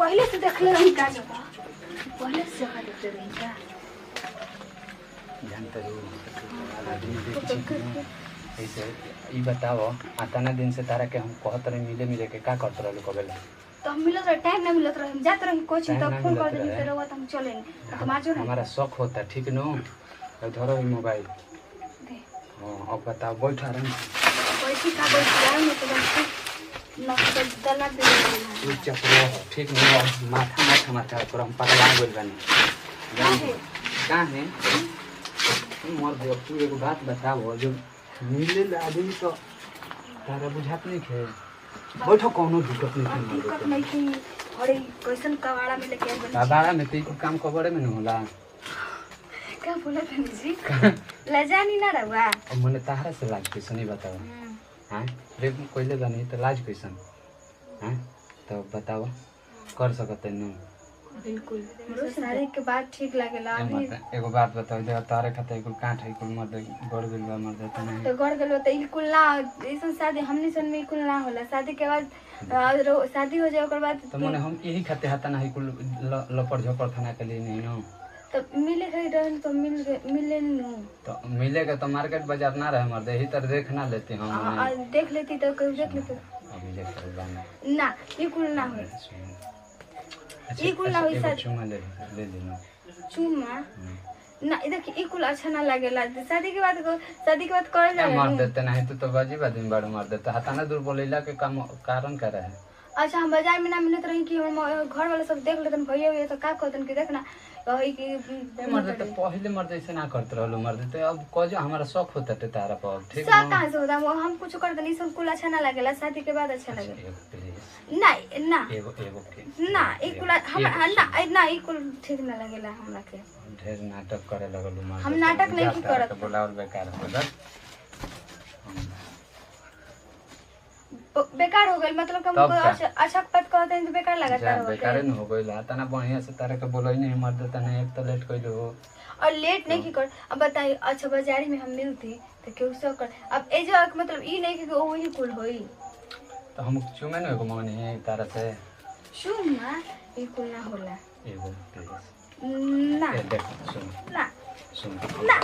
पहले से देख ले रही का जगह पहले से जगह देखते रही का जानते हो ऐसे ई बताओ आतना दिन से तारा के हम कहत रहे मिले के का करत रहलो कबेला तो हम मिलत रहे टाइम ना मिलत रहे हम जात रहे कोचिंग तो फोन कर देनी तेरे हम चले नहीं तुम आजो ना हमारा शौक होता ठीक न धरो मोबाइल हां अब बताओ बैठ आराम पैसे का बैठ जाए मैं तो बस ना तो दला दे तू चुप रहो ठीक नहीं माथा माथा पर हम पगला गेल बानी का है मर दे तू एगो बात बताओ जो मिले आदमी तो तारा बुझात नहीं खे बैठो कोनो दिक्कत नहीं है दिक्कत नहीं थी अरे कैसन कवाड़ा में लेके आए कबाड़ा में तो काम कबड़े में न होला क्या बोला था जी लजानी ना रहुआ अब मने तारा से लाज कैसे नहीं बताओ हां रे कोइले बनी तो लाज कैसन हां तो बताओ कर सकते न बिल्कुल हमरो सारे के बात ठीक लागेला अभी एगो बात बताओ दे तारे खाते कुल काट है कुल मर दे गड़ गेल बा मर दे त नहीं तो गड़ गेल त ई कुल ना ऐसन शादी हमनी सन में कुल ना होला शादी के बाद शादी हो जाए ओकर बाद तो मने हम यही खाते हाता नहीं कुल लपड़ झपड़ खाना के लिए नहीं न तो मिले गई रहन तो मिले न तो मिलेगा तो मार्केट बाजार ना रहे मर दे ही तर देख ना लेते हम देख लेती तो कोई देख लेते अभी देख कर जाना ना ई कुल ना हो ई कुल ना होई शादी चुमा ले लेना चुमा ना इधर ई कुल अच्छा ना लागेला शादी के बाद करे ना मर देते नहीं तो बाजी बाजी में बड़ मर देते हाथा ना दूर बोलेला के काम कारण कर रहा है अच्छा हम बाजार में ना मिलत रही कि हम घर वाले सब देख लेतन भैया हुए तो का कहतन कि देखना कही कि मर देते पहले मर जैसे ना करते रहलो मर देते अब कजो हमारा शौक होता है तारा पर ठीक है सब कहां से होता हम कुछ कर देनी सब कुल अच्छा ना लागेला शादी के बाद अच्छा लागेला ना ना एगो ना एक कुल हम ना एक कुल ठीक ना लागेला हमरा के ढेर नाटक करे लगलो मर हम नाटक नहीं की करत बोलावल बेकार हो गल बेकार हो गइल मतलब हमको अच्छा बात कहते हैं तो बेकार लगता है बेकार न हो गइल तना बढ़िया से तारे के बोलई नहीं मर देता नहीं एक तो लेट कइलो हो और लेट नहीं की कर अब बताइए अच्छा बाजारी में हम मिलती तो क्यों सब कर अब ए जो मतलब ई नहीं कि वही कुल होई तो हम चुमे न एगो मन है तारा से चुमा ई कुल ना होला एगो ना देख सुन ना सुन ना